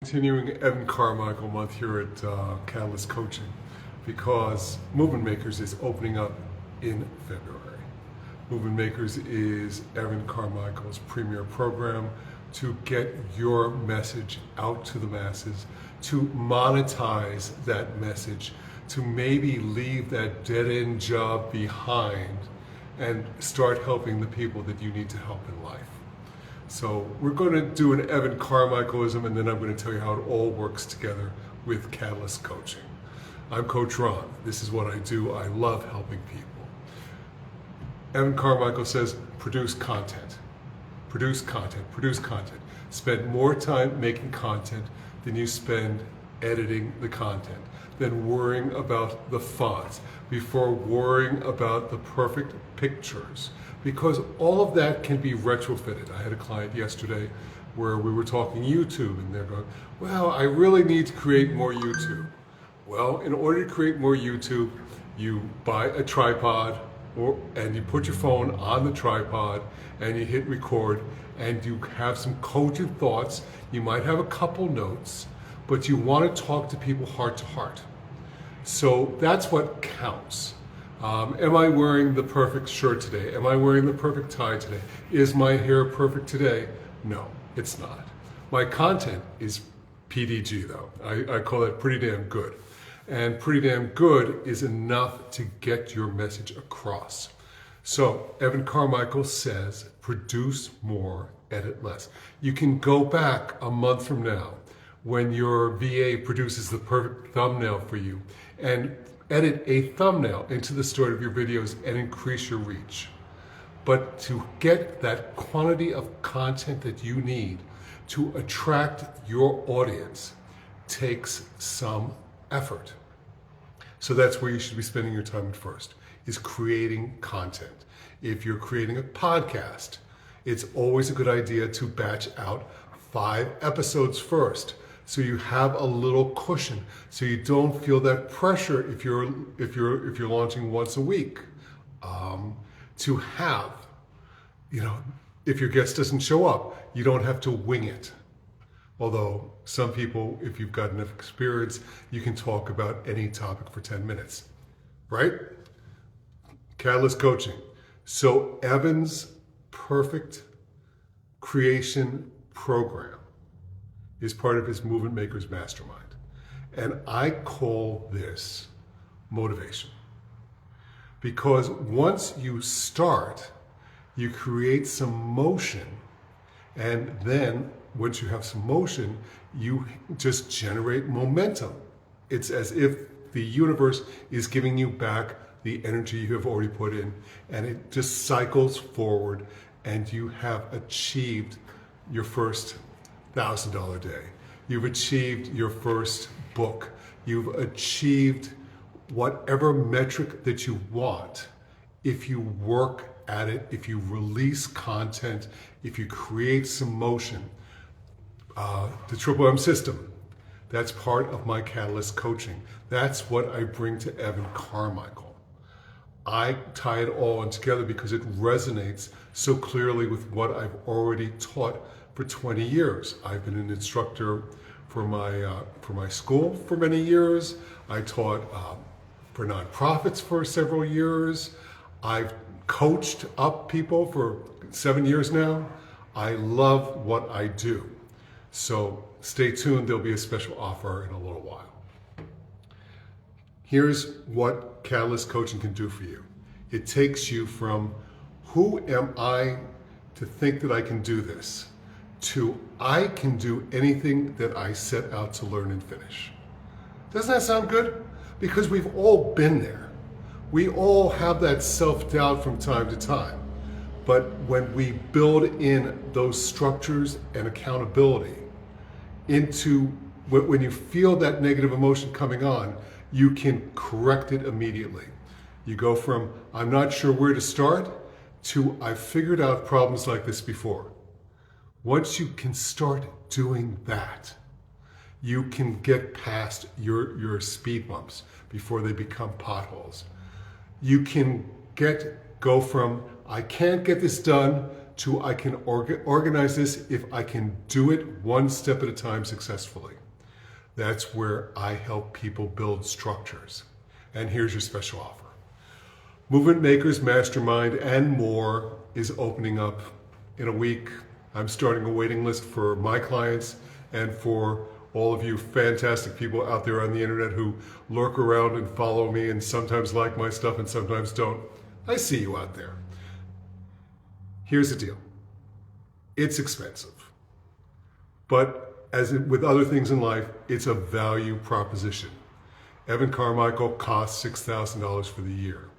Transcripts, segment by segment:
Continuing Evan Carmichael month here at Catalyst Coaching, because Movement Makers is opening up in February. Movement Makers is Evan Carmichael's premier program to get your message out to the masses, to monetize that message, to maybe leave that dead-end job behind and start helping the people that you need to help in life. So we're going to do an Evan Carmichaelism, and then I'm going to tell you how it all works together with Catalyst Coaching. I'm Coach Ron. This is what I do. I love helping people. Evan Carmichael says, produce content. Produce content. Produce content. Spend more time making content than you spend editing the content, than worrying about the fonts, before worrying about the perfect pictures. Because all of that can be retrofitted. I had a client yesterday where we were talking YouTube, and they're going, well, I really need to create more YouTube. Well, in order to create more YouTube, you buy a tripod, and you put your phone on the tripod, and you hit record, and you have some cogent thoughts. You might have a couple notes, but you want to talk to people heart to heart. So that's what counts. Am I wearing the perfect shirt today? Am I wearing the perfect tie today? Is my hair perfect today? No, it's not. My content is PDG though. I call that pretty damn good. And pretty damn good is enough to get your message across. So Evan Carmichael says, produce more, edit less. You can go back a month from now when your VA produces the perfect thumbnail for you and edit a thumbnail into the start of your videos and increase your reach. But to get that quantity of content that you need to attract your audience takes some effort. So that's where you should be spending your time at first, is creating content. If you're creating a podcast, it's always a good idea to batch out 5 episodes first, so you have a little cushion, so you don't feel that pressure if you're launching once a week. To have, if your guest doesn't show up, you don't have to wing it. Although some people, if you've got enough experience, you can talk about any topic for 10 minutes, right? Catalyst Coaching. So Evan's perfect creation program is part of his Movement Makers Mastermind. And I call this motivation. Because once you start, you create some motion, and then once you have some motion, you just generate momentum. It's as if the universe is giving you back the energy you have already put in, and it just cycles forward, and you have achieved your first $1,000 day. You've achieved your first book. You've achieved whatever metric that you want if you work at it, if you release content, if you create some motion. The Triple M system, that's part of my Catalyst coaching. That's what I bring to Evan Carmichael. I tie it all in together because it resonates so clearly with what I've already taught for 20 years. I've been an instructor for my school for many years. I taught for nonprofits for several years. I've coached up people for 7 years now. I love what I do. So stay tuned, there'll be a special offer in a little while. Here's what Catalyst Coaching can do for you. It takes you from who am I to think that I can do this, to I can do anything that I set out to learn and finish. Doesn't that sound good? Because we've all been there. We all have that self-doubt from time to time. But when we build in those structures and accountability into when you feel that negative emotion coming on, you can correct it immediately. You go from, I'm not sure where to start, to I've figured out problems like this before. Once you can start doing that, you can get past your speed bumps before they become potholes. You can go from, I can't get this done, to I can organize this if I can do it one step at a time successfully. That's where I help people build structures. And here's your special offer. Movement Makers Mastermind and more is opening up in a week. I'm starting a waiting list for my clients and for all of you fantastic people out there on the internet who lurk around and follow me and sometimes like my stuff and sometimes don't. I see you out there. Here's the deal. It's expensive. But as with other things in life, it's a value proposition. Evan Carmichael costs $6,000 for the year.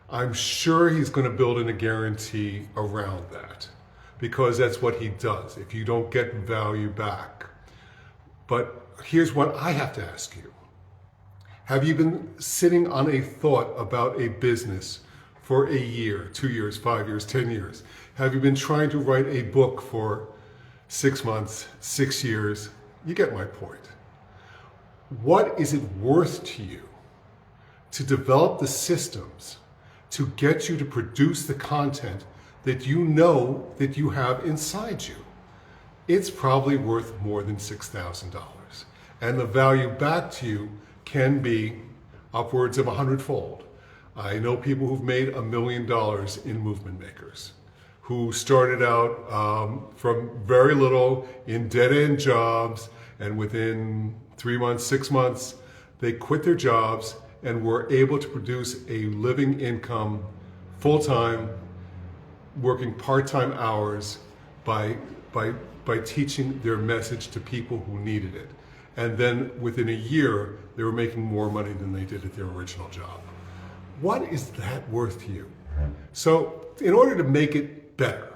I'm sure he's going to build in a guarantee around that because that's what he does if you don't get value back. But here's what I have to ask you. Have you been sitting on a thought about a business for a year, 2 years, 5 years, 10 years? Have you been trying to write a book for 6 months, 6 years? You get my point. What is it worth to you to develop the systems to get you to produce the content that you know that you have inside you? It's probably worth more than $6,000. And the value back to you can be upwards of 100-fold. I know people who've made $1 million in Movement Makers, who started out from very little in dead-end jobs, and within 3 months, 6 months, they quit their jobs and were able to produce a living income full-time, working part-time hours by teaching their message to people who needed it. And then within a year, they were making more money than they did at their original job. What is that worth to you? So in order to make it better,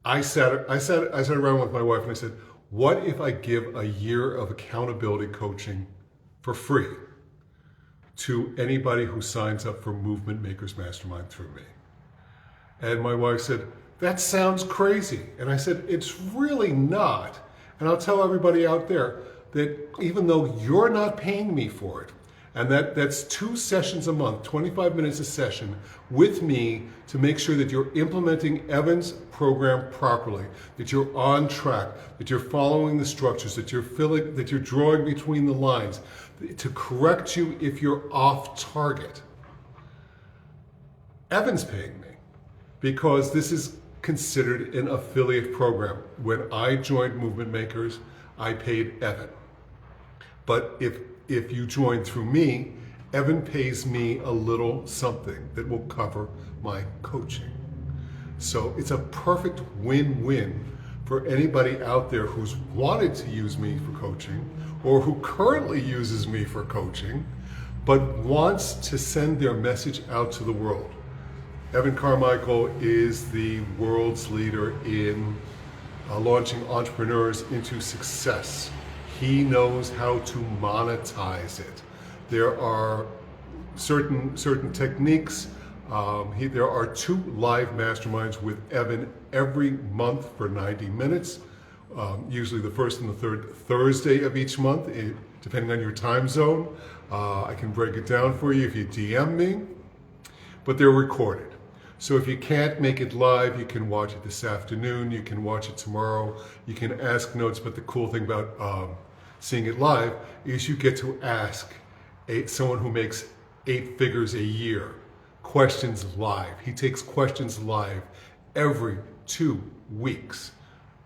I sat around with my wife and I said, what if I give a year of accountability coaching for free to anybody who signs up for Movement Makers Mastermind through me? And my wife said, that sounds crazy. And I said, it's really not. And I'll tell everybody out there that even though you're not paying me for it, and that's 2 sessions a month, 25 minutes a session with me to make sure that you're implementing Evan's program properly, that you're on track, that you're following the structures, that you're drawing between the lines, to correct you if you're off target. Evan's paying me because this is considered an affiliate program. When I joined Movement Makers, I paid Evan. But if you join through me, Evan pays me a little something that will cover my coaching. So it's a perfect win-win for anybody out there who's wanted to use me for coaching or who currently uses me for coaching, but wants to send their message out to the world. Evan Carmichael is the world's leader in launching entrepreneurs into success. He knows how to monetize it. There are certain techniques. There are 2 live masterminds with Evan every month for 90 minutes, usually the first and the third Thursday of each month, depending on your time zone. I can break it down for you if you DM me, but they're recorded. So if you can't make it live, you can watch it this afternoon, you can watch it tomorrow, you can ask notes, but the cool thing about seeing it live is you get to ask someone who makes 8 figures a year questions live. He takes questions live every 2 weeks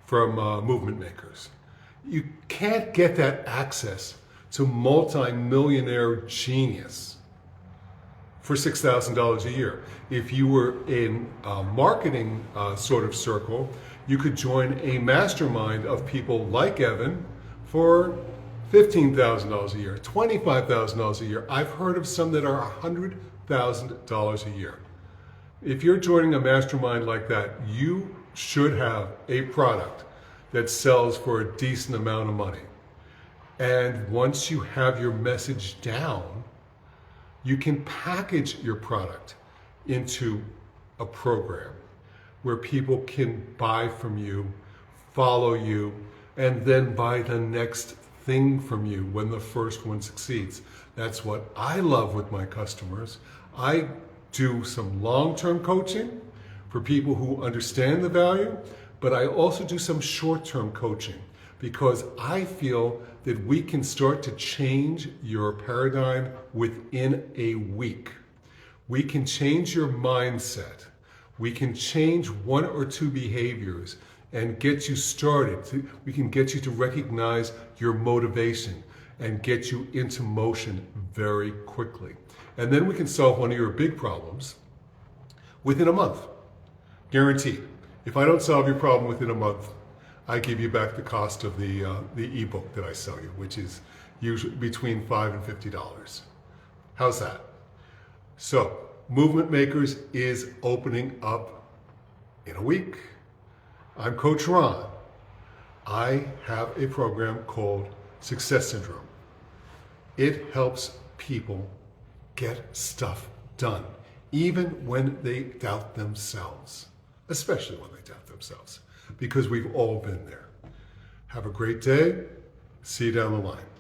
from Movement Makers. You can't get that access to multi-millionaire genius for $6,000 a year. If you were in a marketing sort of circle, you could join a mastermind of people like Evan for $15,000 a year, $25,000 a year. I've heard of some that are $100,000 a year. If you're joining a mastermind like that, you should have a product that sells for a decent amount of money. And once you have your message down, you can package your product into a program where people can buy from you, follow you, and then buy the next thing from you when the first one succeeds. That's what I love with my customers. I do some long-term coaching for people who understand the value, but I also do some short-term coaching because I feel that we can start to change your paradigm within a week. We can change your mindset. We can change one or two behaviors and get you started. We can get you to recognize your motivation and get you into motion very quickly. And then we can solve one of your big problems within a month. Guaranteed. If I don't solve your problem within a month, I give you back the cost of the ebook that I sell you, which is usually between $5 and $50. How's that? So, Movement Makers is opening up in a week. I'm Coach Ron. I have a program called Success Syndrome. It helps people get stuff done, even when they doubt themselves, especially when they doubt themselves, because we've all been there. Have a great day. See you down the line.